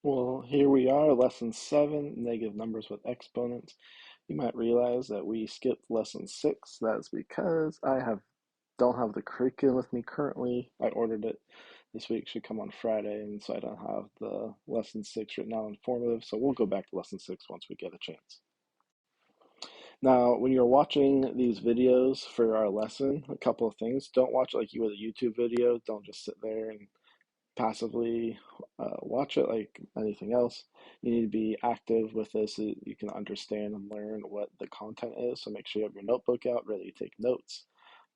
Well, here we are, lesson 7, negative numbers with exponents. You might realize that we skipped lesson 6. That's because don't have the curriculum with me currently. I ordered it this week, should come on Friday, and so I don't have the lesson 6 written out informative. So we'll go back to lesson 6 once we get a chance. Now, when you're watching these videos for our lesson, a couple of things. Don't watch it like you would a YouTube video. Don't just sit there and passively watch it like anything else. You need to be active with this so you can understand and learn what the content is. So make sure you have your notebook out, ready to take notes.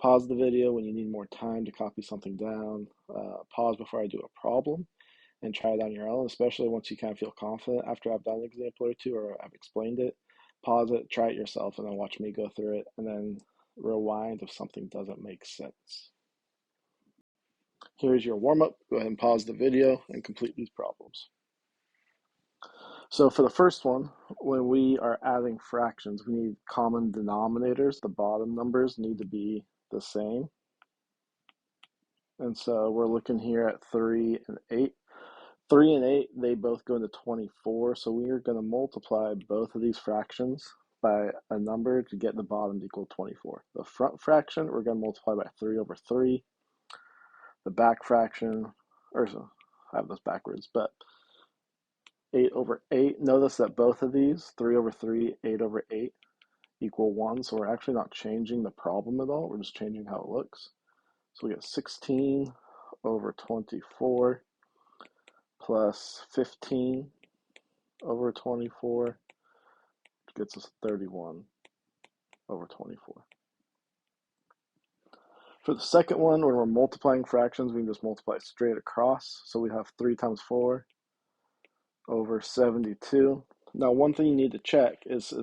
Pause the video when you need more time to copy something down. Pause before I do a problem and try it on your own, especially once you kind of feel confident after I've done an example or two or I've explained it. Pause it, try it yourself, and then watch me go through it, and then rewind if something doesn't make sense. Here's your warm-up. Go ahead and pause the video and complete these problems. So for the first one, when we are adding fractions, we need common denominators. The bottom numbers need to be the same. And so we're looking here at 3 and 8. 3 and 8, they both go into 24. So we are going to multiply both of these fractions by a number to get the bottom to equal 24. The front fraction, we're going to multiply by 3 over 3. The back fraction, or so, I have this backwards, but 8 over 8. Notice that both of these, 3 over 3, 8 over 8, equal 1. So we're actually not changing the problem at all. We're just changing how it looks. So we get 16 over 24 plus 15 over 24, which gets us 31 over 24. For the second one, when we're multiplying fractions, we can just multiply straight across. So we have 3 times 4 over 72. Now, one thing you need to check is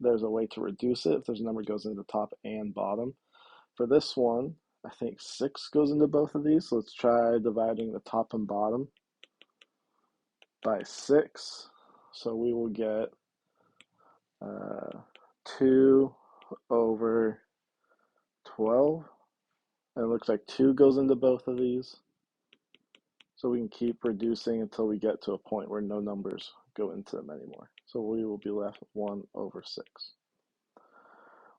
there's a way to reduce it if there's a number goes into the top and bottom. For this one, I think 6 goes into both of these. So let's try dividing the top and bottom by 6. So we will get 2 over 12. And it looks like 2 goes into both of these. So we can keep reducing until we get to a point where no numbers go into them anymore. So we will be left with 1 over 6.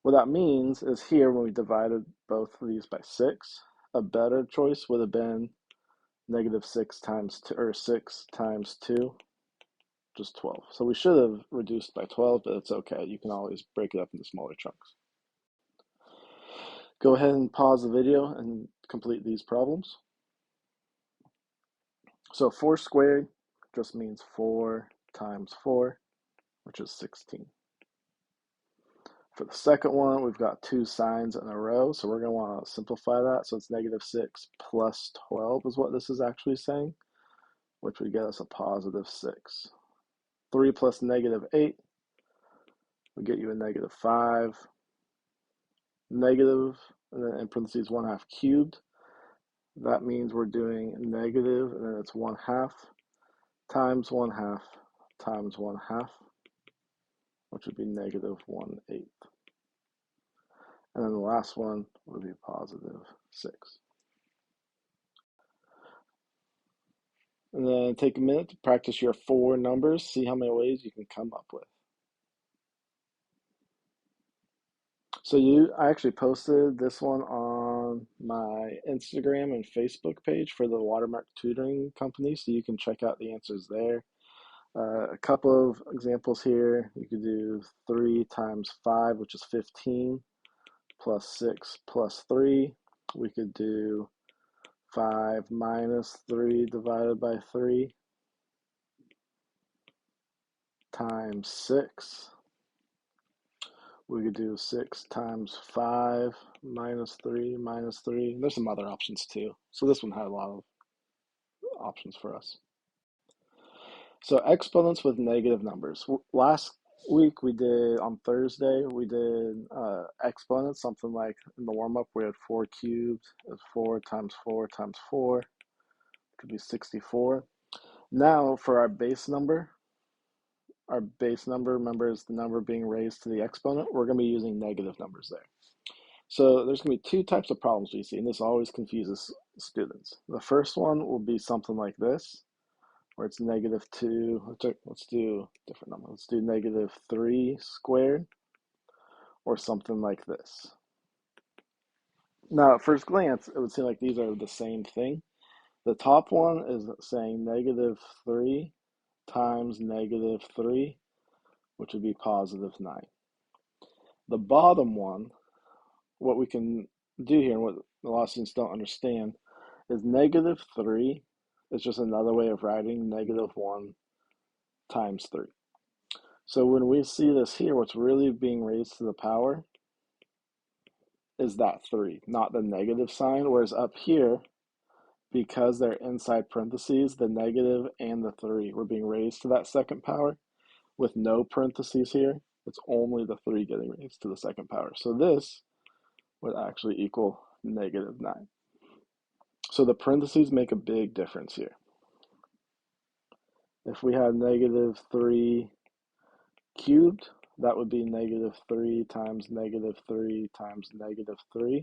What that means is here when we divided both of these by 6, a better choice would have been negative 6 times 2, or 6 times 2, just 12. So we should have reduced by 12, but it's okay. You can always break it up into smaller chunks. Go ahead and pause the video and complete these problems. So 4 squared just means 4 times 4, which is 16. For the second one, we've got 2 signs in a row, so we're going to want to simplify that. So it's negative 6 plus 12 is what this is actually saying, which would get us a positive 6. 3 plus negative 8 would get you a negative 5. Negative, and then in parentheses 1/2 cubed. That means we're doing negative, and then it's 1/2 times 1/2 times 1/2, which would be negative 1/8. And then the last one would be positive 6. And then take a minute to practice your 4 numbers, see how many ways you can come up with. So I actually posted this one on my Instagram and Facebook page for the Watermark Tutoring Company, so you can check out the answers there. A couple of examples here. You could do 3 times 5, which is 15, plus 6 plus 3. We could do 5 minus 3 divided by 3 times 6. We could do 6 times 5 minus 3 minus 3. There's some other options too. So this one had a lot of options for us. So exponents with negative numbers. Last week on Thursday, we did exponents, something like in the warm-up, we had 4 cubed. It's 4 times 4 times 4, which would be 64. Now for our base number, remember, is the number being raised to the exponent. We're going to be using negative numbers there. So there's going to be 2 types of problems we see, and this always confuses students. The first one will be something like this, where it's -2. Let's do a different number. Let's do -3 squared, or something like this. Now, at first glance, it would seem like these are the same thing. The top one is saying -3 times -3, which would be +9. The bottom one, what we can do here, and what a lot of students don't understand, is -3 is just another way of writing -1 times 3. So when we see this here, what's really being raised to the power is that 3, not the negative sign, whereas up here, because they're inside parentheses, the negative and the 3 were being raised to that second power. With no parentheses here, it's only the 3 getting raised to the second power. So this would actually equal -9. So the parentheses make a big difference here. If we had -3 cubed, that would be -3 times -3 times -3.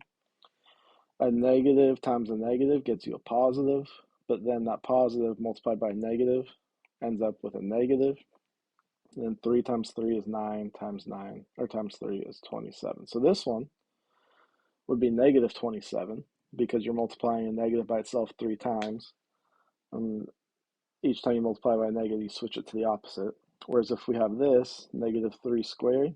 A negative times a negative gets you a positive, but then that positive multiplied by negative ends up with a negative. And then 3 times 3 is 9, times 9, or times 3 is 27. So this one would be -27, because you're multiplying a negative by itself 3 times. And each time you multiply by a negative, you switch it to the opposite. Whereas if we have this, -3 squared,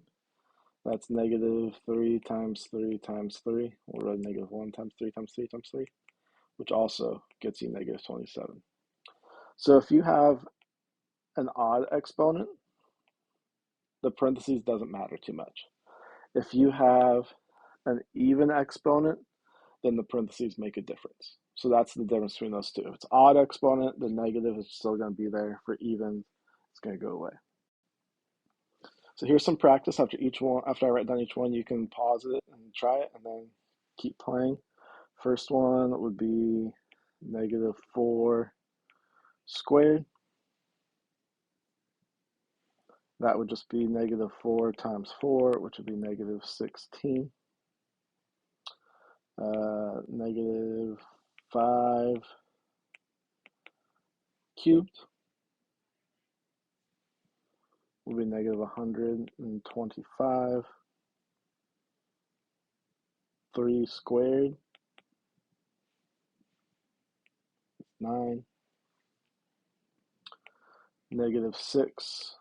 that's -3 times 3 times 3, or -1 times 3 times 3 times 3, which also gets you -27. So if you have an odd exponent, the parentheses doesn't matter too much. If you have an even exponent, then the parentheses make a difference. So that's the difference between those two. If it's odd exponent, the negative is still going to be there. For even, it's going to go away. So here's some practice. After I write down each one, you can pause it and try it, and then keep playing. First one would be -4 squared. That would just be -4 times 4, which would be -16. -5 cubed will be -125. 3 squared, 9. -6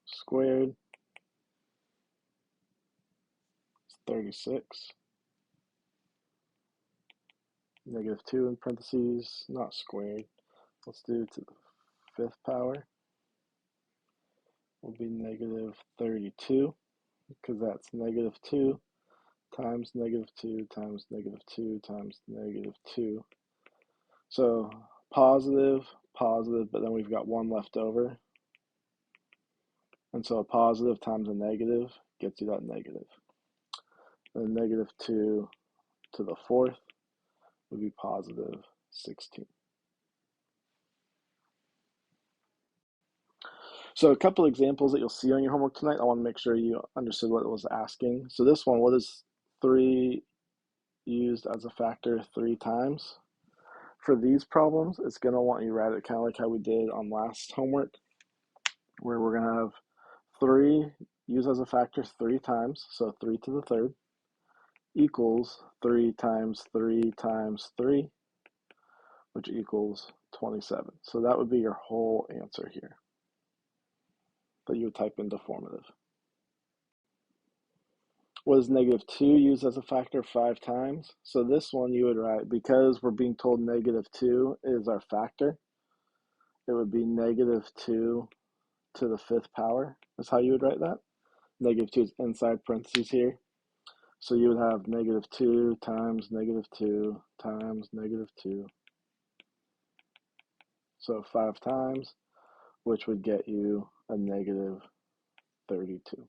squared, 36. -2 in parentheses, not squared. Let's do to the 5th power. Will be -32, because that's -2 times -2 times -2 times -2. So positive, positive, but then we've got 1 left over. And so a positive times a negative gets you that negative. And -2 to the 4th would be +16. So a couple examples that you'll see on your homework tonight. I want to make sure you understood what it was asking. So this one, what is 3 used as a factor 3 times? For these problems, it's going to want you to write it kind of like how we did on last homework, where we're going to have 3 used as a factor 3 times, so 3 to the 3rd, equals 3 times 3 times 3, which equals 27. So that would be your whole answer here that you would type into formative. What is -2 used as a factor 5 times? So this one you would write, because we're being told -2 is our factor, it would be -2 to the 5th power, is how you would write that. -2 is inside parentheses here. So you would have -2 times -2 times -2. So 5 times, which would get you a -32.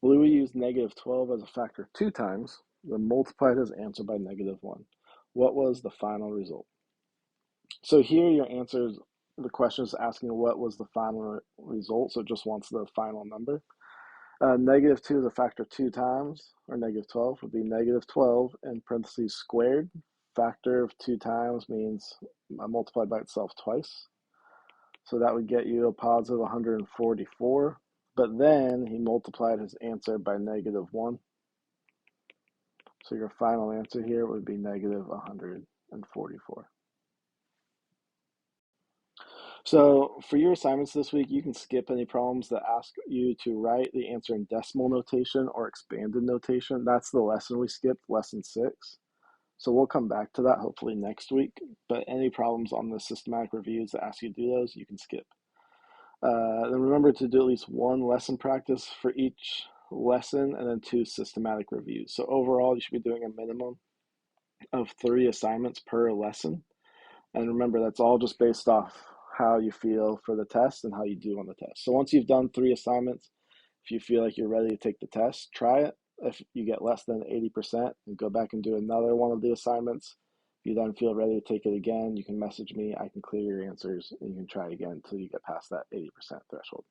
Louis used -12 as a factor 2 times, then multiplied his answer by -1. What was the final result? So here your answer is, the question is asking what was the final result, so it just wants the final number. -2 is a factor 2 times, or -12 would be -12 in parentheses squared. factor of 2 times means multiplied by itself twice. So that would get you a positive 144. But then he multiplied his answer by -1. So your final answer here would be negative 144. So for your assignments this week, you can skip any problems that ask you to write the answer in decimal notation or expanded notation. That's the lesson we skipped, lesson 6. So we'll come back to that hopefully next week. But any problems on the systematic reviews that ask you to do those, you can skip. Then remember to do at least one lesson practice for each lesson and then 2 systematic reviews. So overall, you should be doing a minimum of 3 assignments per lesson. And remember, that's all just based off how you feel for the test and how you do on the test. So once you've done 3 assignments, if you feel like you're ready to take the test, try it. If you get less than 80%, and go back and do another one of the assignments. If you then feel ready to take it again, you can message me. I can clear your answers, and you can try again until you get past that 80% threshold.